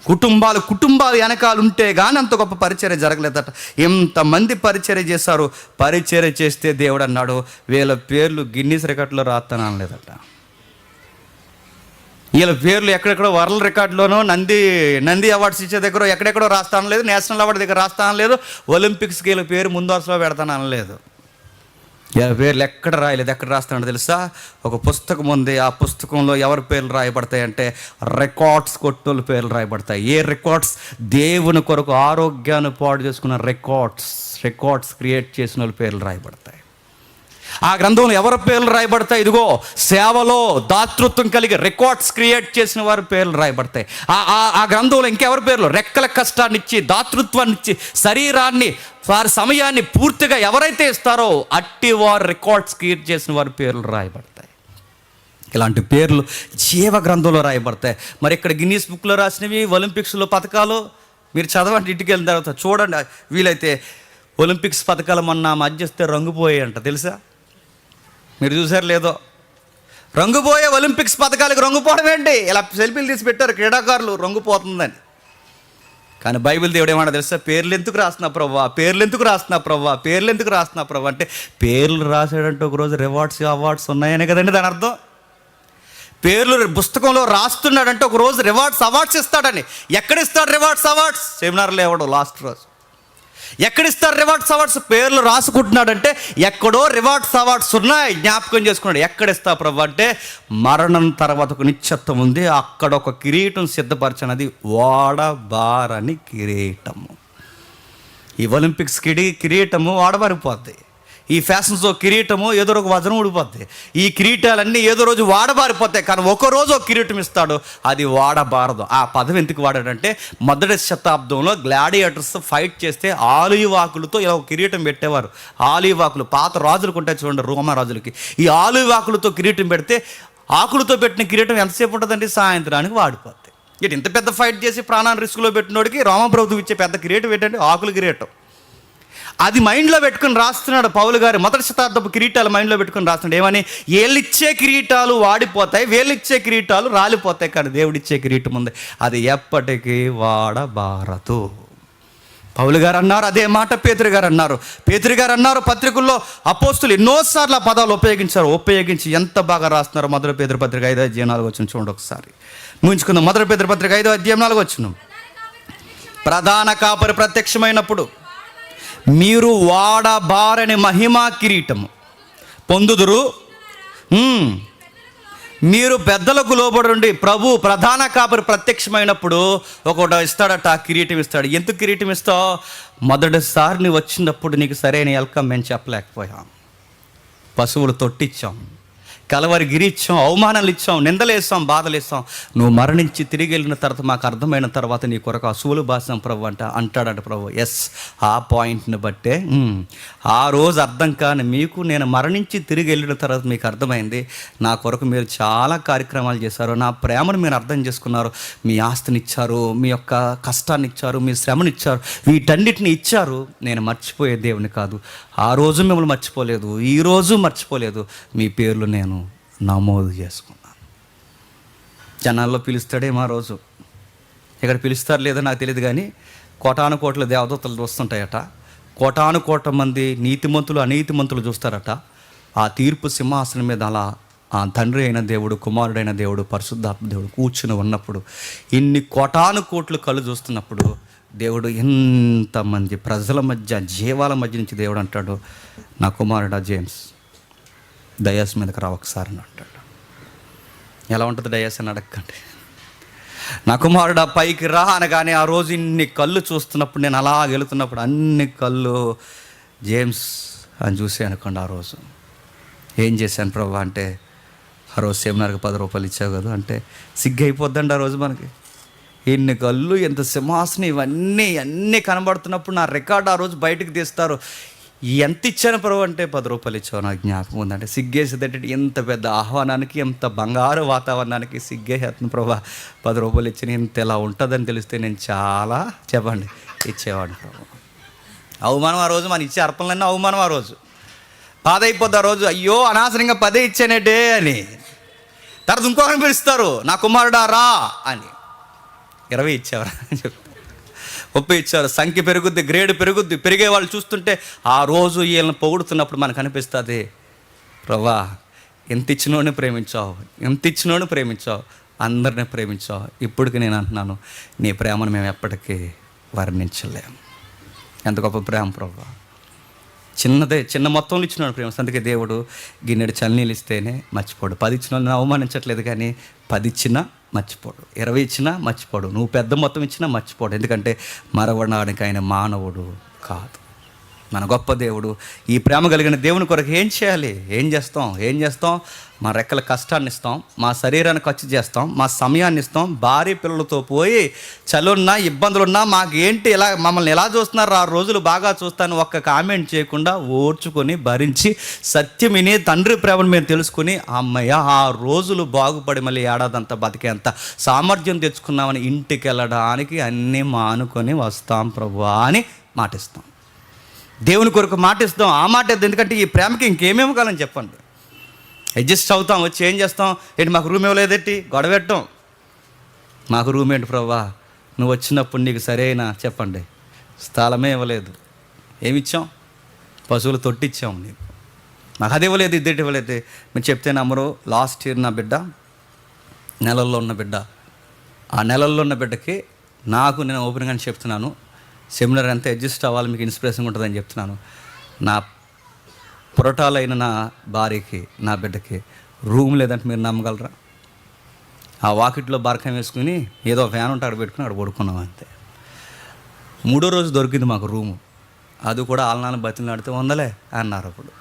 కుటుంబాలు వెనకాల ఉంటే కానీ అంత గొప్ప పరిచర్య జరగలేదట. ఎంతమంది పరిచర్య చేశారు. పరిచర్య చేస్తే దేవుడు అన్నాడు వీళ్ళ పేర్లు గిన్నీస్ రికార్డులో రాస్తాను అనలేదట. వీళ్ళ పేర్లు ఎక్కడెక్కడో వరల్డ్ రికార్డులోనో నంది అవార్డ్స్ ఇచ్చే దగ్గర ఎక్కడెక్కడో రాస్తాను లేదు, నేషనల్ అవార్డు దగ్గర రాస్తాను లేదు, ఒలింపిక్స్కి వీళ్ళ పేరు ముందు వరుసలో పెడతాను అనలేదు. వీళ్ళ పేర్లు ఎక్కడ రాయలేదు. ఎక్కడ రాస్తానో తెలుసా? ఒక పుస్తకం ఉంది. ఆ పుస్తకంలో ఎవరి పేర్లు రాయబడతాయి అంటే రికార్డ్స్ కొట్టోళ్ళ పేర్లు రాయబడతాయి. ఏ రికార్డ్స్? దేవుని కొరకు ఆరోగ్యాన్ని పాడు చేసుకున్న రికార్డ్స్ క్రియేట్ చేసిన వాళ్ళ పేర్లు రాయబడతాయి. ఆ గ్రంథంలో ఎవరి పేర్లు రాయబడతాయి? ఇదిగో సేవలో దాతృత్వం కలిగి రికార్డ్స్ క్రియేట్ చేసిన వారి పేర్లు రాయబడతాయి. ఆ గ్రంథంలో ఇంకెవరి పేర్లు? రెక్కల కష్టాన్ని ఇచ్చి, దాతృత్వాన్ని ఇచ్చి, శరీరాన్ని, వారి సమయాన్ని పూర్తిగా ఎవరైతే ఇస్తారో అట్టి వారు రికార్డ్స్ క్రియేట్ చేసిన వారి పేర్లు రాయబడతాయి. ఇలాంటి పేర్లు జీవ గ్రంథంలో రాయబడతాయి. మరి ఇక్కడ గిన్నీస్ బుక్లో రాసినవి, ఒలింపిక్స్లో పథకాలు మీరు చదవండి. ఇంటికి వెళ్ళిన తర్వాత చూడండి. వీలైతే ఒలింపిక్స్ పథకాలు మొన్న మధ్యస్తే రంగుపోయాయి అంట, తెలుసా? మీరు చూసారు లేదో? రంగుపోయే ఒలింపిక్స్ పథకాలకు రంగుపోవడం ఏంటి? ఇలా సెల్ఫీలు తీసి పెట్టారు క్రీడాకారులు రంగుపోతుందని. కానీ బైబిల్ దేవుడు ఏమన్నా తెలుసా? పేర్లు ఎందుకు రాస్తున్నా ప్రవ్వా, పేర్లు ఎందుకు రాస్తున్నా ప్రవ్వా, పేర్లు ఎందుకు రాస్తున్నా ప్రవ్వా అంటే పేర్లు రాసాడంటే ఒకరోజు అవార్డ్స్ ఉన్నాయనే కదండి దాని అర్థం. పేర్లు పుస్తకంలో రాస్తున్నాడంటే ఒకరోజు అవార్డ్స్ ఇస్తాడని. ఎక్కడిస్తాడు అవార్డ్స్? సెమినార్లో ఇవ్వడు లాస్ట్ రోజు. ఎక్కడిస్తారు అవార్డ్స్? పేర్లు రాసుకుంటున్నాడంటే ఎక్కడో అవార్డ్స్ ఉన్నాయి, జ్ఞాపకం చేసుకున్నాడు. ఎక్కడిస్తా ప్రభు అంటే మరణం తర్వాత ఒక నిశ్చత్వం ఉంది, అక్కడ ఒక కిరీటం సిద్ధపరచనది వాడబారని కిరీటము. ఈ ఒలింపిక్స్ కిరీటము వాడబారిపోద్ది. ఈ ఫ్యాషన్ షో కిరీటము ఏదో ఒక వజనం ఊడిపోద్ది. ఈ కిరీటాలన్నీ ఏదో రోజు వాడబారిపోతాయి. కానీ ఒకరోజు ఒక కిరీటం ఇస్తాడు, అది వాడబారదు. ఆ పదం ఎందుకు వాడాడంటే మొదటి శతాబ్దంలో గ్లాడియేటర్స్ ఫైట్ చేస్తే ఆలివ్ ఆకులతో ఇలా ఒక కిరీటం పెట్టేవారు. ఆలివ్ ఆకులు పాత రాజులకు ఉంటాయి చూడండి, రోమా రాజులకి. ఈ ఆలివ్ ఆకులతో కిరీటం పెడితే ఆకులతో పెట్టిన కిరీటం ఎంతసేపు ఉంటుందండి? సాయంత్రానికి వాడిపోద్ది. ఇటు ఇంత పెద్ద ఫైట్ చేసి ప్రాణాన్ని రిస్క్లో పెట్టినోడికి రోమప్రభుత్వం ఇచ్చే పెద్ద కిరీటం ఏంటంటే ఆకుల కిరీటం. అది మైండ్లో పెట్టుకుని రాస్తున్నాడు పౌలు గారు. మొదటి శతాబ్దపు కిరీటాలు మైండ్లో పెట్టుకుని రాస్తున్నాడు. ఏమని? వీళ్ళిచ్చే కిరీటాలు వాడిపోతాయి, వీళ్ళిచ్చే కిరీటాలు రాలిపోతాయి, కానీ దేవుడిచ్చే కిరీటం ఉంది, అది ఎప్పటికీ వాడబారదు. పౌలు గారు అన్నారు అదే మాట. పేతురు గారు అన్నారు పత్రికల్లో. అపోస్తులు ఎన్నోసార్లు ఆ పదాలు ఉపయోగించి ఎంత బాగా రాస్తున్నారు. మొదటి పేతురు పత్రిక 5:4 చూడండి ఒకసారి. ముగించుకుందాం. మొదటి పేతురు పత్రిక 5:4 ప్రధాన కాపరి ప్రత్యక్షమైనప్పుడు మీరు వాడబారని మహిమా కిరీటము పొందుదురు. మీరు పెద్దలకు లోబడి ప్రధాన కాపరి ప్రత్యక్షమైనప్పుడు ఒకటి ఇస్తాడట, ఆ కిరీటం ఇస్తాడు. ఎందుకు కిరీటం ఇస్తావు? మొదటిసారి నువ్వు వచ్చినప్పుడు నీకు సరైన వెల్కమ్ మేము చెప్పలేకపోయాం. పశువులు తొట్టిచ్చాం, కలవరి గిరి ఇచ్చాం, అవమానాలు ఇచ్చాం, నిందలేసాం, బాధలు ఇస్తాం. నువ్వు మరణించి తిరిగి వెళ్ళిన తర్వాత మాకు అర్థమైన తర్వాత నీ కొరకు అసూలు బాసాం ప్రభు అంటాడంట ప్రభు. ఎస్, ఆ పాయింట్ని బట్టే ఆ రోజు అర్థం కాని మీకు నేను మరణించి తిరిగి వెళ్ళిన తర్వాత మీకు అర్థమైంది నా కొరకు మీరు చాలా కార్యక్రమాలు చేశారు, నా ప్రేమను మీరు అర్థం చేసుకున్నారు, మీ ఆస్తిని ఇచ్చారు, మీ యొక్క కష్టాన్ని ఇచ్చారు, మీ శ్రమను ఇచ్చారు, వీటన్నిటిని ఇచ్చారు. నేను మర్చిపోయే దేవుని కాదు. ఆ రోజు మిమ్మల్ని మర్చిపోలేదు, ఈరోజు మర్చిపోలేదు. మీ పేర్లు నేను నమోదు చేసుకున్నాను. జనాల్లో పిలుస్తాడేమో ఆ రోజు. ఇక్కడ పిలుస్తారు లేదో నాకు తెలియదు, కానీ కోటాను కోట్ల దేవదూతలు చూస్తుంటాయట. కోటాను కోట్ల మంది నీతిమంతులు అనీతిమంతులు చూస్తారట. ఆ తీర్పు సింహాసనం మీద అలా ఆ తండ్రి అయిన దేవుడు, కుమారుడైన దేవుడు, పరిశుద్ధాత్మ దేవుడు కూర్చుని ఉన్నప్పుడు, ఇన్ని కోటాను కోట్లు కళ్ళు చూస్తున్నప్పుడు దేవుడు ఎంతమంది ప్రజల మధ్య, జీవాల మధ్య నుంచి దేవుడు అంటాడు, నా కుమారుడా జేమ్స్ డయాస్ మీదకి రా ఒకసారి అని అంటాడు. ఎలా ఉంటుంది డయాస్ అని అడగండి. నా కుమారుడా పైకి రా అనగానే ఆ రోజు ఇన్ని కళ్ళు చూస్తున్నప్పుడు, నేను అలా వెళుతున్నప్పుడు అన్ని కళ్ళు జేమ్స్ అని చూసి అనుకోండి. ఆ రోజు ఏం చేశాను ప్రభు అంటే, ఆ రోజు సెమినార్కి 10 రూపాయలు ఇచ్చావు కదా అంటే సిగ్గు అయిపోద్దండి ఆ రోజు మనకి. ఇన్ని కళ్ళు, ఎంత సింహాసనం, ఇవన్నీ కనబడుతున్నప్పుడు నా రికార్డు ఆ రోజు బయటకు తీస్తారు. ఎంత ఇచ్చాను ప్రభు అంటే 10 రూపాయలు ఇచ్చావు, నాకు జ్ఞాపకం ఉందంటే సిగ్గేసేదంటే ఎంత పెద్ద ఆహ్వానానికి, ఎంత బంగారు వాతావరణానికి సిగ్గేసేస్తుంది ప్రభు. 10 రూపాయలు ఇచ్చిన ఇంత ఎలా ఉంటుందని తెలిస్తే నేను చాలా చెప్పండి ఇచ్చేవాడిని ప్రభు. అవమానం ఆ రోజు, మనం ఇచ్చే అర్పణలన్నీ అవమానం ఆ రోజు. బాధ అయిపోద్ది ఆ రోజు, అయ్యో అనవసరంగా 10 ఇచ్చానేటే అని. తర్వాత ఇంకొకరిని పిలుస్తారు, నా కుమారుడా రా అని. 20 ఇచ్చేవారా అని చెప్తా, 30 ఇచ్చేవారు. సంఖ్య పెరుగుద్ది, గ్రేడ్ పెరుగుద్ది. పెరిగే వాళ్ళు చూస్తుంటే ఆ రోజు వీళ్ళని పొగుడుతున్నప్పుడు మనకు అనిపిస్తుంది, ప్రభా ఎంత ఇచ్చినోడిని ప్రేమించావు, ఎంత ఇచ్చినోడిని ప్రేమించావు, అందరినీ ప్రేమించావు. ఇప్పటికి నేను అంటున్నాను, నీ ప్రేమను మేము ఎప్పటికీ వర్ణించలేము. ఎంత గొప్ప ప్రేమ ప్రభా. చిన్న మొత్తంలో ఇచ్చినాడు ప్రేమ. అందుకే దేవుడు గిన్నెడు చల్లనీళ్ళు ఇస్తేనే మర్చిపోడు. 10 ఇచ్చిన వాళ్ళని అవమానించట్లేదు, కానీ 10 ఇచ్చినా మర్చిపోడు, 20 ఇచ్చినా మర్చిపోడు, నువ్వు పెద్ద మొత్తం ఇచ్చినా మర్చిపోడు. ఎందుకంటే మరవడానికి ఆయన మానవుడు కాదు, మన గొప్ప దేవుడు. ఈ ప్రేమ కలిగిన దేవుని కొరకు ఏం చేయాలి? ఏం చేస్తాం? మా రెక్కల కష్టాన్ని ఇస్తాం, మా శరీరాన్ని ఖర్చు చేస్తాం, మా సమయాన్ని ఇస్తాం. భార్య పిల్లలతో పోయి చలున్నా ఇబ్బందులున్నా మాకేంటి ఇలా మమ్మల్ని ఎలా చూస్తున్నారు, ఆ రోజులు బాగా చూస్తాను ఒక్క కామెంట్ చేయకుండా ఓర్చుకొని భరించి సత్యం విని తండ్రి ప్రేమను మేము తెలుసుకుని, అమ్మయ్య ఆ రోజులు బాగుపడి మళ్ళీ ఏడాదంతా బతికేంత సామర్థ్యం తెచ్చుకున్నామని ఇంటికి వెళ్ళడానికి అన్నీ మానుకొని వస్తాం ప్రభు అని మాటిస్తాం. దేవుని కొరకు మాటిస్తాం. ఆ మాట ఎందుకంటే ఈ ప్రేమకి ఇంకేమేమి కాలని చెప్పండి. అడ్జస్ట్ అవుతాం, వచ్చి ఏం చేస్తాం, ఏంటి మాకు రూమ్ ఇవ్వలేదేంటి, గొడవెట్టం. మాకు రూమ్ ఏంటి ప్రభా, నువ్వు వచ్చినప్పుడు నీకు సరైన చెప్పండి స్థలమే ఇవ్వలేదు. ఏమిచ్చాం? పశువులు తొట్టిచ్చాం నీకు, నాకు అది ఇవ్వలేదు, ఇద్దటి ఇవ్వలేదు. మీరు చెప్తే నమ్మరు. లాస్ట్ ఇయర్ నా బిడ్డ నెలల్లో ఉన్న బిడ్డ, ఆ నెలల్లో ఉన్న బిడ్డకి నేను ఓపెన్గానే చెప్తున్నాను, సెమినార్ అంతా అడ్జస్ట్ అవ్వాలి, మీకు ఇన్స్పిరేషన్ ఉంటుందని చెప్తున్నాను. నా పొరటాలైన నా భార్యకి, నా బిడ్డకి రూమ్ లేదంటే మీరు నమ్మగలరా? ఆ వాకిట్లో బరకం వేసుకుని ఏదో ఫ్యాన్ ఉంటే అక్కడ పెట్టుకుని అక్కడ పడుకున్నాం అంతే. 3వ రోజు దొరికింది మాకు రూము. అది కూడా ఆలనాన్ని బతిని ఆడితే 100 అన్నారు. అప్పుడు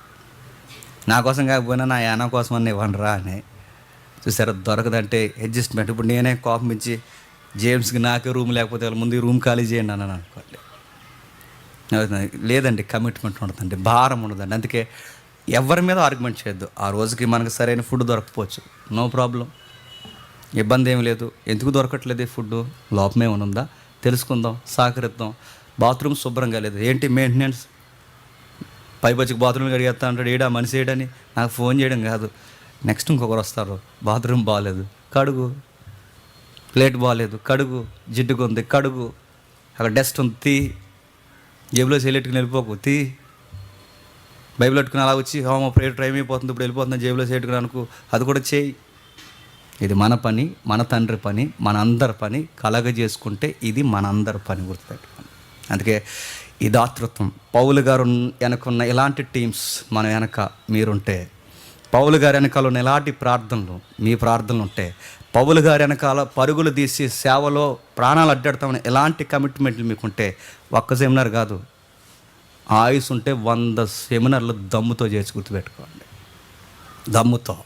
నా కోసం కాకపోయినా నా యానా కోసం అన్న ఇవ్వండిరా అని. చూసారా, దొరకదంటే అడ్జస్ట్మెంట్. ఇప్పుడు నేనే కోపం ఇచ్చి జేమ్స్కి నాకే రూమ్ లేకపోతే వాళ్ళ ముందు రూమ్ ఖాళీ చేయండి అన్నాను అనుకోండి. లేదండి, కమిట్మెంట్ ఉండదండి, భారం ఉండదండి. అందుకే ఎవరి మీద ఆర్గ్యుమెంట్ చేయొద్దు. ఆ రోజుకి మనకు సరైన ఫుడ్ దొరకపోవచ్చు, నో ప్రాబ్లం, ఇబ్బంది ఏమి లేదు. ఎందుకు దొరకట్లేదు ఫుడ్, లోపం ఏమైనా ఉందా తెలుసుకుందాం, సహకరిద్దాం. బాత్రూమ్ శుభ్రంగా లేదు, ఏంటి మెయింటెనెన్స్, పైపచ్చికి బాత్రూమ్ కడిగేస్తా అంటాడు, ఏడా మనిషి ఏడని నాకు ఫోన్ చేయడం కాదు. నెక్స్ట్ ఇంకొకరు వస్తారు, బాత్రూమ్ బాగాలేదు, కడుగు, ప్లేట్ బాగాలేదు, కడుగు, జిడ్డుగా ఉంది, కడుగు, అక్కడ డస్ట్ ఉంది, తీ, జేబులో చేయలేట్టుకుని వెళ్ళిపోకు, తీ, బైబిల్ పెట్టుకుని అలా వచ్చి ప్రేయర్ టైం అయిపోతుంది ఇప్పుడు వెళ్ళిపోతుంది జేబులో చేయట్టుకుని అనుకో, అది కూడా చేయి. ఇది మన పని, మన తండ్రి పని, మన అందరి పని కలగజేసుకుంటే ఇది మన అందరి పని, గుర్తుపెట్టుకోండి. అందుకే ఈ దాతృత్వం. పౌలు గారు వెనకున్న ఇలాంటి టీమ్స్ మన వెనక మీరుంటే, పౌలు గారి వెనకాల ఉన్న ఎలాంటి ప్రార్థనలు మీ ప్రార్థనలు ఉంటే, పౌలు గారి వెనకాల పరుగులు తీసి సేవలో ప్రాణాలు అడ్డాడతామని ఎలాంటి కమిట్మెంట్లు మీకుంటే, ఒక్క సెమినార్ కాదు, ఆయుస్ ఉంటే 100 సెమినార్లు దమ్ముతో చేసి గుర్తుపెట్టుకోండి. దమ్ముతో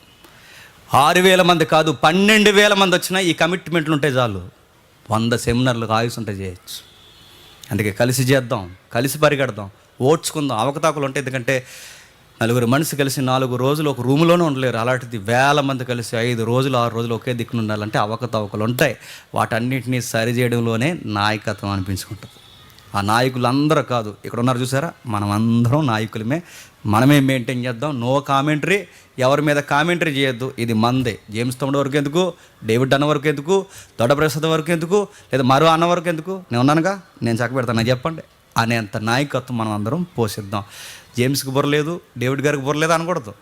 6,000 మంది కాదు, 12,000 మంది వచ్చినా ఈ కమిట్మెంట్లు ఉంటే చాలు, 100 సెమినార్లకు ఆయుస్ ఉంటే చేయొచ్చు. అందుకే కలిసి చేద్దాం, కలిసి పరిగెడదాం, ఓడ్చుకుందాం. అవకతవకలు ఉంటాయి, ఎందుకంటే 4 మనిషి కలిసి 4 రోజులు ఒక రూమ్లోనే ఉండలేరు. అలాంటిది 1000 మంది కలిసి 5 రోజులు 6 రోజులు ఒకే దిక్కున ఉండాలంటే అవకతవకలు ఉంటాయి. వాటన్నిటినీ సరిచేయడంలోనే నాయకత్వం అనిపించుకుంటుంది. ఆ నాయకులందరూ కాదు, ఇక్కడ ఉన్నారు చూసారా, మనం అందరం నాయకులమే, మనమే మెయింటైన్ చేద్దాం. నో కామెంటరీ, ఎవరి మీద కామెంటరీ చేయొద్దు. ఇది మందే. జేమ్స్ తమ్ముడు వరకు ఎందుకు, డేవిడ్ అన్న వరకు ఎందుకు, దొడ్డప్రసాద్ వరకు ఎందుకు, లేదా మరో అన్న వరకు ఎందుకు, నేను ఉన్నానుగా, నేను చక్కబెడతాను, నాకు చెప్పండి అనేంత నాయకత్వం మనం అందరం పోషిద్దాం. జేమ్స్కి బుర్ర లేదు, డేవిడ్ గారికి బుర్ర లేదు అనకూడదు.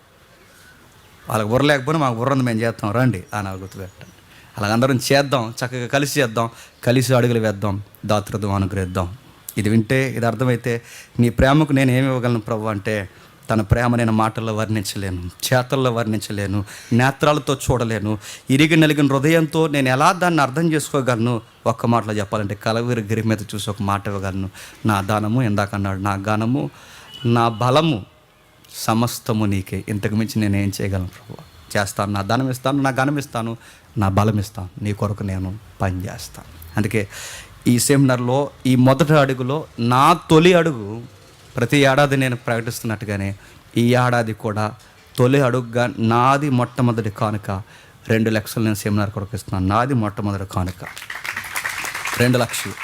వాళ్ళకి బుర్ర లేకపోయినా మాకు బుర్ర ఉంది, మేము చేస్తాం రండి అని గుర్తుపెట్టండి. అలాగందరం చేద్దాం, చక్కగా కలిసి చేద్దాం, కలిసి అడుగులు వేద్దాం, దాతృత్వం అనుగ్రహిద్దాం. ఇది వింటే, ఇది అర్థమైతే, నీ ప్రేమకు నేను ఏమి ఇవ్వగలను ప్రభు అంటే, తన ప్రేమ నేను మాటల్లో వర్ణించలేను, చేతల్లో వర్ణించలేను, నేత్రాలతో చూడలేను, ఇరిగి నలిగిన హృదయంతో నేను ఎలా దాన్ని అర్థం చేసుకోగలను. ఒక్క మాటలో చెప్పాలంటే కలవరి గిరి మీద చూసి ఒక మాట ఇవ్వగలను. నా దానము, ఇందాక అన్నాడు, నా గానము, నా బలము సమస్తము నీకే, ఇంతకు మించి నేను ఏం చేయగలను ప్రభు. చేస్తాను, నా ధనం ఇస్తాను, నా గానం ఇస్తాను, నా బలం ఇస్తాను, నీ కొరకు నేను పని చేస్తాను. అందుకే ఈ సెమినార్లో ఈ మొదటి అడుగులో నా తొలి అడుగు ప్రతి ఏడాది నేను ప్రకటిస్తున్నట్టుగానే ఈ ఏడాది కూడా తొలి అడుగుగా నాది మొట్టమొదటి కానుక 2 లక్షలు నేను సెమినార్ కొరకు ఇస్తున్నాను. నాది మొట్టమొదటి కానుక 2 లక్షలు.